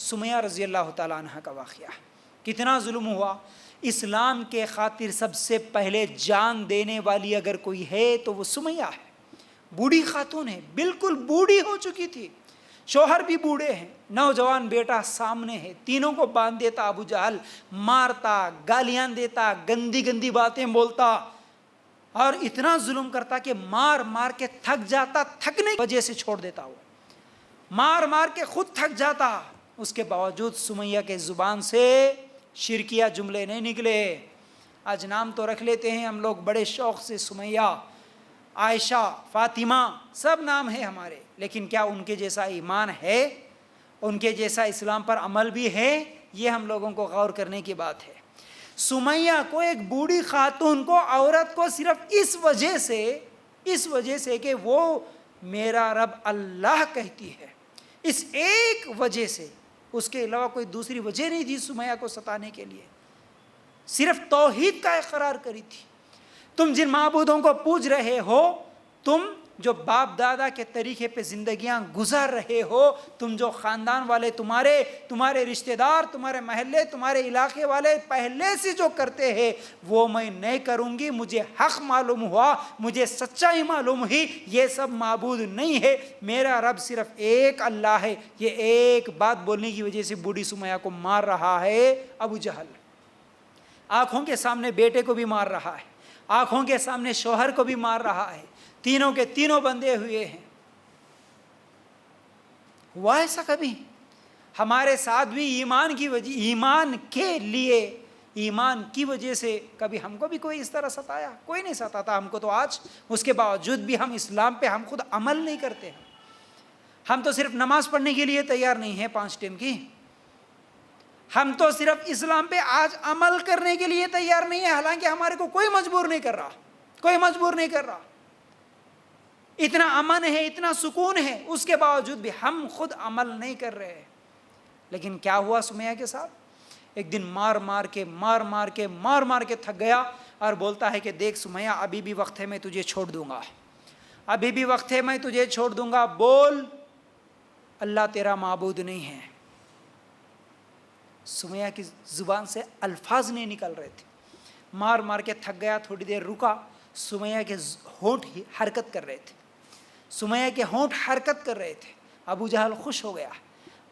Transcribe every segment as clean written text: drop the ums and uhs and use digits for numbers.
سمیہ رضی اللہ تعالیٰ عنہ کا واقعہ. کتنا ظلم ہوا. اسلام کے خاطر سب سے پہلے جان دینے والی اگر کوئی ہے تو وہ سمیہ ہے. بوڑھی خاتون ہے, بالکل بوڑھی ہو چکی تھی, شوہر بھی بوڑھے ہیں, نوجوان بیٹا سامنے ہے. تینوں کو باندھ دیتا ابو جہل, مارتا, گالیاں دیتا, گندی گندی باتیں بولتا اور اتنا ظلم کرتا کہ مار مار کے تھک جاتا, تھکنے کی وجہ سے چھوڑ دیتا. وہ مار مار کے خود تھک جاتا. اس کے باوجود سمیہ کے زبان سے شرکیہ جملے نہیں نکلے. آج نام تو رکھ لیتے ہیں ہم لوگ بڑے شوق سے, سمیہ, عائشہ, فاطمہ, سب نام ہیں ہمارے, لیکن کیا ان کے جیسا ایمان ہے؟ ان کے جیسا اسلام پر عمل بھی ہے؟ یہ ہم لوگوں کو غور کرنے کی بات ہے. سمیہ کو, ایک بوڑھی خاتون کو, عورت کو, صرف اس وجہ سے کہ وہ میرا رب اللہ کہتی ہے, اس ایک وجہ سے, اس کے علاوہ کوئی دوسری وجہ نہیں تھی سمیہ کو ستانے کے لیے. صرف توحید کا اقرار کری تھی. تم جن معبودوں کو پوج رہے ہو, تم جو باپ دادا کے طریقے پہ زندگیاں گزار رہے ہو, تم جو خاندان والے, تمہارے رشتہ دار, تمہارے محلے, تمہارے علاقے والے پہلے سے جو کرتے ہیں وہ میں نہیں کروں گی. مجھے حق معلوم ہوا, مجھے سچائی معلوم ہوئی, یہ سب معبود نہیں ہے, میرا رب صرف ایک اللہ ہے. یہ ایک بات بولنے کی وجہ سے بوڑھی سمیہ کو مار رہا ہے ابو جہل. آنکھوں کے سامنے بیٹے کو بھی مار رہا ہے, آنکھوں کے سامنے شوہر کو بھی مار رہا ہے. تینوں کے تینوں بندے ہوئے ہیں. ہوا ایسا کبھی ہمارے ساتھ بھی؟ ایمان کی وجہ سے کبھی ہم کو بھی کوئی اس طرح ستایا؟ کوئی نہیں ستاتا ہم کو تو آج. اس کے باوجود بھی ہم اسلام پہ ہم خود عمل نہیں کرتے ہیں. ہم تو صرف نماز پڑھنے کے لیے تیار نہیں ہیں 5 ٹائم کی. ہم تو صرف اسلام پہ آج عمل کرنے کے لیے تیار نہیں ہے, حالانکہ ہمارے کو کوئی مجبور نہیں کر رہا. اتنا امن ہے, اتنا سکون ہے, اس کے باوجود بھی ہم خود عمل نہیں کر رہے. لیکن کیا ہوا سمیہ کے ساتھ؟ ایک دن مار مار کے تھک گیا اور بولتا ہے کہ دیکھ سمیہ, ابھی بھی وقت ہے, میں تجھے چھوڑ دوں گا. بول, اللہ تیرا معبود نہیں ہے. سمیہ کی زبان سے الفاظ نہیں نکل رہے تھے. مار مار کے تھک گیا, تھوڑی دیر رکا. سمیہ کے ہونٹ حرکت کر رہے تھے. ابو جہل خوش ہو گیا.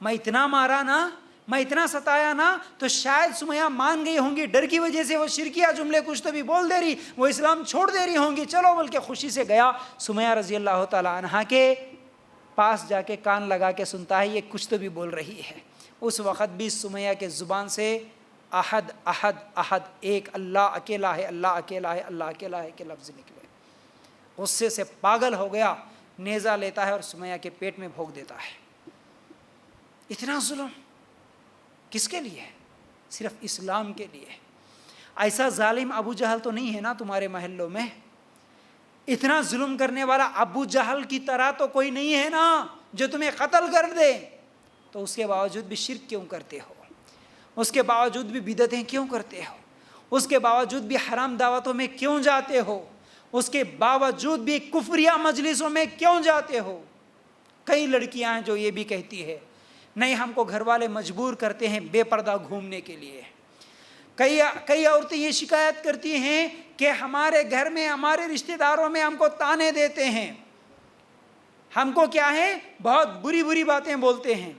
میں اتنا مارا نا, میں اتنا ستایا نا, تو شاید سمیہ مان گئی ہوں گی. ڈر کی وجہ سے وہ شرکیہ جملے کچھ تو بھی بول دے رہی, وہ اسلام چھوڑ دے رہی ہوں گی. چلو بول کے خوشی سے گیا. سمیہ رضی اللہ تعالی عنہا کے پاس جا کے کان لگا کے سنتا ہے یہ کچھ تو بھی بول رہی ہے. اس وقت بھی سمیہ کے زبان سے احد احد احد, ایک اللہ اکیلا ہے, اللہ اکیلا ہے کے لفظ نکلے. غصے سے پاگل ہو گیا, نیزہ لیتا ہے اور سمیہ کے پیٹ میں بھونک دیتا ہے. اتنا ظلم کس کے لیے؟ صرف اسلام کے لیے. ایسا ظالم ابو جہل تو نہیں ہے نا تمہارے محلوں میں؟ اتنا ظلم کرنے والا ابو جہل کی طرح تو کوئی نہیں ہے نا جو تمہیں قتل کر دے. تو اس کے باوجود بھی شرک کیوں کرتے ہو؟ اس کے باوجود بھی بدعتیں کیوں کرتے ہو؟ اس کے باوجود بھی حرام دعوتوں میں کیوں جاتے ہو؟ اس کے باوجود بھی کفریہ مجلسوں میں کیوں جاتے ہو؟ کئی لڑکیاں ہیں جو یہ بھی کہتی ہے نہیں, ہم کو گھر والے مجبور کرتے ہیں بے پردہ گھومنے کے لیے. کئی عورتیں یہ شکایت کرتی ہیں کہ ہمارے گھر میں, ہمارے رشتہ داروں میں ہم کو تانے دیتے ہیں, ہم کو کیا ہے بہت بری باتیں بولتے ہیں,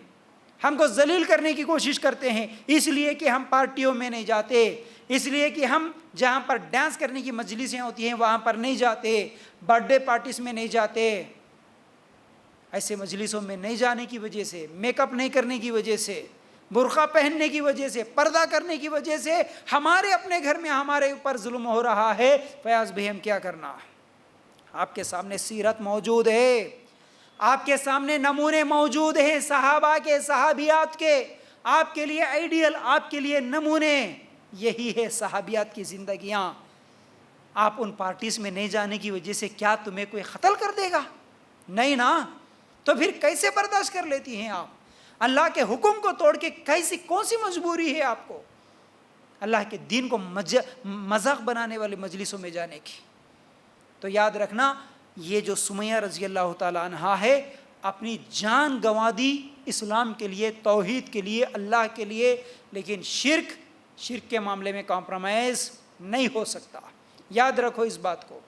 ہم کو ذلیل کرنے کی کوشش کرتے ہیں, اس لیے کہ ہم پارٹیوں میں نہیں جاتے, اس لیے کہ ہم جہاں پر ڈانس کرنے کی مجلسیں ہوتی ہیں وہاں پر نہیں جاتے, برتھ ڈے پارٹیز میں نہیں جاتے. ایسے مجلسوں میں نہیں جانے کی وجہ سے, میک اپ نہیں کرنے کی وجہ سے, برقع پہننے کی وجہ سے, پردہ کرنے کی وجہ سے ہمارے اپنے گھر میں ہمارے اوپر ظلم ہو رہا ہے. فیاض بھائی ہم کیا کرنا؟ آپ کے سامنے سیرت موجود ہے, آپ کے سامنے نمونے موجود ہیں صحابہ کے, صحابیات کے. آپ کے لیے آئیڈیل, آپ کے لیے نمونے یہی ہے صحابیات کی زندگیاں. آپ ان پارٹیز میں نہیں جانے کی وجہ سے کیا تمہیں کوئی قتل کر دے گا؟ نہیں نا. تو پھر کیسے برداشت کر لیتی ہیں آپ؟ اللہ کے حکم کو توڑ کے کون سی مجبوری ہے آپ کو اللہ کے دین کو مذاق بنانے والے مجلسوں میں جانے کی؟ تو یاد رکھنا, یہ جو سمیہ رضی اللہ تعالی عنہا ہے, اپنی جان گنوا دی اسلام کے لیے، توحید کے لیے، اللہ کے لیے، لیکن شرک کے معاملے میں کمپرومائز نہیں ہو سکتا. یاد رکھو اس بات کو.